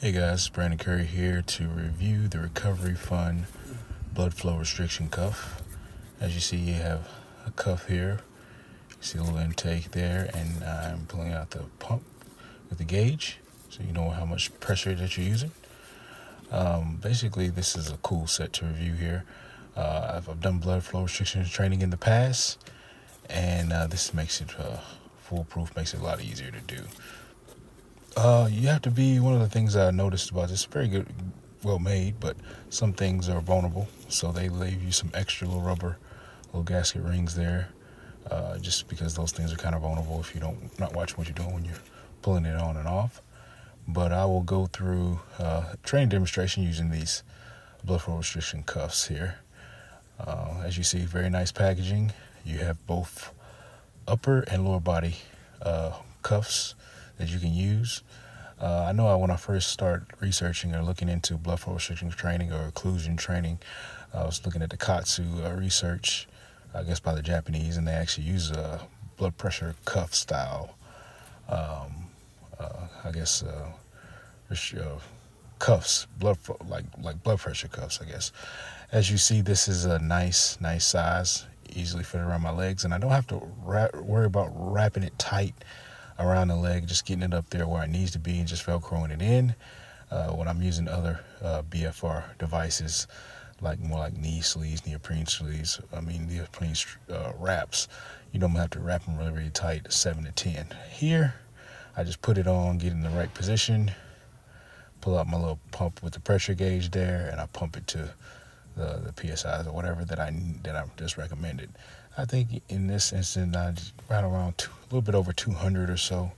Hey guys, Brandon Curry here to review the RecoverFun blood flow restriction cuff. As you see, you have a cuff here. You see a little intake there, and I'm pulling out the pump with the gauge so you know how much pressure that you're using. Basically, this is a cool set to review here. I've done blood flow restriction training in the past, and this makes it foolproof, makes it a lot easier to do. You have to be, one of the things I noticed about this, very good, well made, but some things are vulnerable. So they leave you some extra little rubber, little gasket rings there, just because those things are kind of vulnerable if you don't not watching what you're doing when you're pulling it on and off. But I will go through a training demonstration using these blood flow restriction cuffs here. As you see, very nice packaging. You have both upper and lower body cuffs that you can use. I know when I first started researching or looking into blood flow restriction training or occlusion training, I was looking at the KAATSU research, I guess by the Japanese, and they actually use a blood pressure cuff style, cuffs, like blood pressure cuffs, I guess. As you see, this is a nice size, easily fit around my legs, and I don't have to worry about wrapping it tight around the leg, just getting it up there where it needs to be and just velcroing it in. When I'm using other BFR devices, more like knee sleeves, neoprene wraps, you don't have to wrap them really tight, 7 to 10. Here, I just put it on, get in the right position, pull out my little pump with the pressure gauge there, and I pump it to the PSIs or whatever that I just recommended. I think in this instance, I just right around a little bit over 200 or so,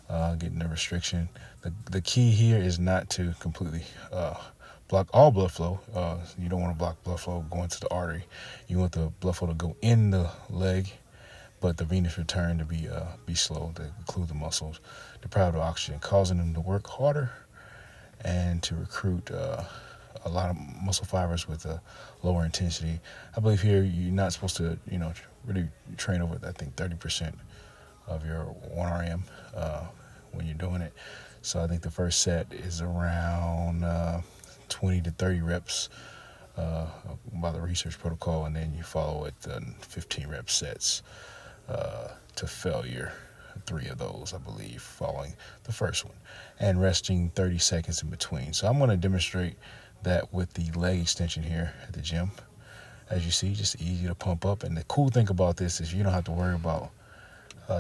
getting the restriction. The key here is not to completely block all blood flow. You don't want to block blood flow going to the artery. You want the blood flow to go in the leg, but the venous return to be slow, to occlude the muscles, deprived of oxygen, causing them to work harder and to recruit a lot of muscle fibers with a lower intensity. I believe here you're not supposed to, really train over, I think, 30% of your 1RM when you're doing it. So I think the first set is around 20 to 30 reps by the research protocol, and then you follow it 15 rep sets to failure. 3 of those, I believe, following the first one, and resting 30 seconds in between. So I'm going to demonstrate that with the leg extension here at the gym. As you see, just easy to pump up. And the cool thing about this is you don't have to worry about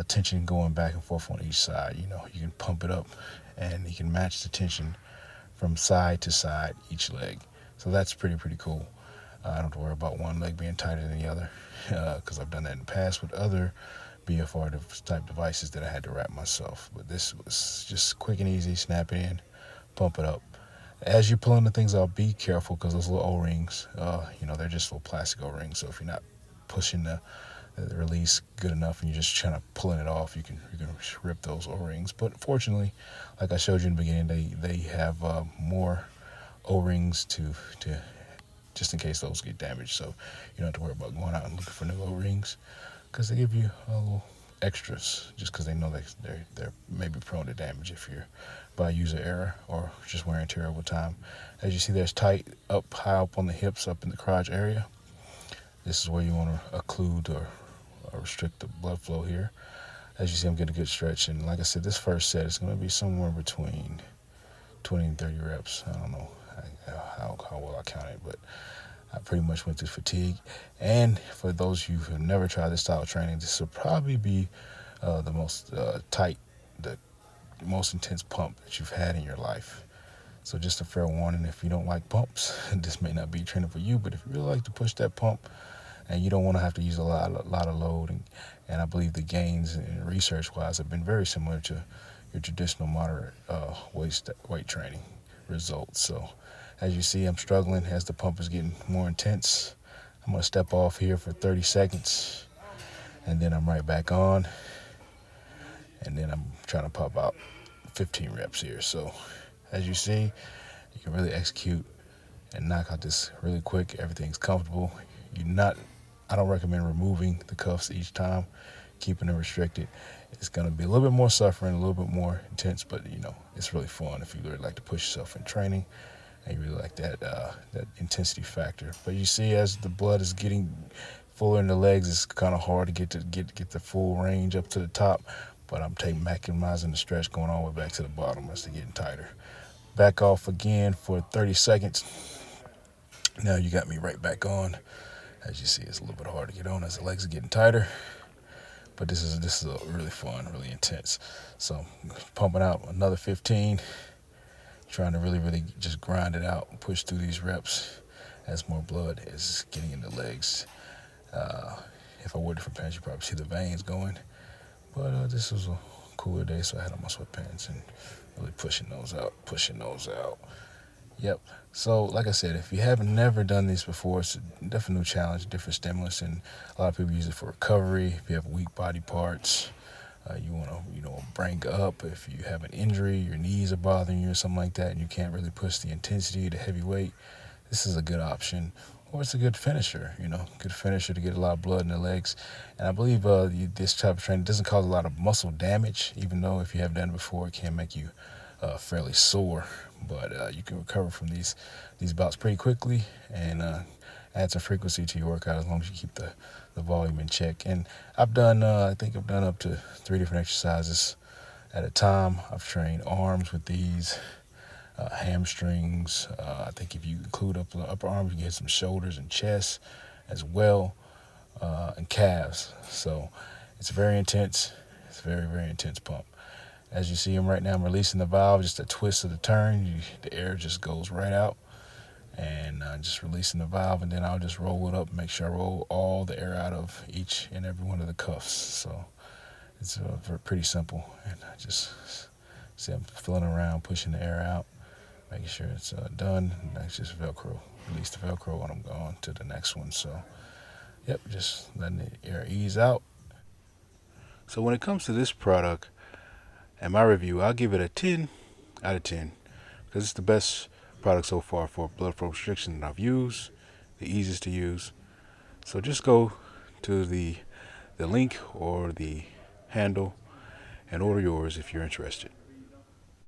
tension going back and forth on each side. You can pump it up and you can match the tension from side to side each leg. So that's pretty cool. I don't have to worry about one leg being tighter than the other, because I've done that in the past with other BFR type devices that I had to wrap myself. But this was just quick and easy. Snap it in, pump it up. As you're pulling the things out, be careful, because those little O-rings, they're just little plastic O-rings. So if you're not pushing the release good enough and you're just trying to pulling it off, you can rip those O-rings. But fortunately, like I showed you in the beginning, they have more O-rings to just in case those get damaged. So you don't have to worry about going out and looking for new O-rings, because they give you a little extras just because they know they're maybe prone to damage if you're by user error or just wear and tear over time. As you see, there's tight up high up on the hips, up in the crotch area. This is where you want to occlude or restrict the blood flow here. As you see, I'm getting a good stretch, and like I said, this first set is going to be somewhere between 20 and 30 reps. I don't know how well I counted, but I pretty much went through fatigue. And for those of you who have never tried this style of training, this will probably be the most tight, the most intense pump that you've had in your life. So just a fair warning, if you don't like pumps, this may not be training for you. But if you really like to push that pump and you don't want to have to use a lot of load, and I believe the gains in research-wise have been very similar to your traditional moderate weight training results. So as you see, I'm struggling as the pump is getting more intense. I'm going to step off here for 30 seconds, and then I'm right back on. And then I'm trying to pop out 15 reps here. So as you see, you can really execute and knock out this really quick. Everything's comfortable. I don't recommend removing the cuffs each time, keeping them restricted. It's going to be a little bit more suffering, a little bit more intense, but you know, it's really fun if you really like to push yourself in training and you really like that intensity factor. But you see, as the blood is getting fuller in the legs, it's kind of hard to get the full range up to the top. But I'm maximizing the stretch, going all the way back to the bottom as they're getting tighter. Back off again for 30 seconds. Now you got me right back on. As you see, it's a little bit hard to get on as the legs are getting tighter. But this is really fun, really intense. So pumping out another 15, trying to really just grind it out, push through these reps as more blood is getting in the legs. If I wore different pants, you probably see the veins going. But this was a cooler day, so I had on my sweatpants and really pushing those out. Yep. So, like I said, if you haven't never done these before, it's a definitely new challenge, different stimulus, and a lot of people use it for recovery. If you have weak body parts, you want to, bring up. If you have an injury, your knees are bothering you or something like that, and you can't really push the intensity, the heavy weight, this is a good option. Or it's a good finisher, good finisher to get a lot of blood in the legs. And I believe this type of training doesn't cause a lot of muscle damage, even though if you have done it before, it can make you fairly sore. But you can recover from these bouts pretty quickly and add some frequency to your workout as long as you keep the volume in check. And I think I've done up to 3 different exercises at a time. I've trained arms with these. Hamstrings. I think if you include upper arms, you get some shoulders and chest as well, and calves. So it's very intense. It's a very intense pump. As you see him right now, I'm releasing the valve, just a twist of the turn. The air just goes right out, and just releasing the valve, and then I'll just roll it up, make sure I roll all the air out of each and every one of the cuffs. So it's pretty simple, and I just see I'm filling around, pushing the air out, making sure it's done. That's just Velcro. Release the Velcro and I'm going to the next one. So, yep, just letting the air ease out. So when it comes to this product, and my review, I'll give it a 10 out of 10 because it's the best product so far for blood flow restriction that I've used, the easiest to use. So just go to the link or the handle and order yours if you're interested.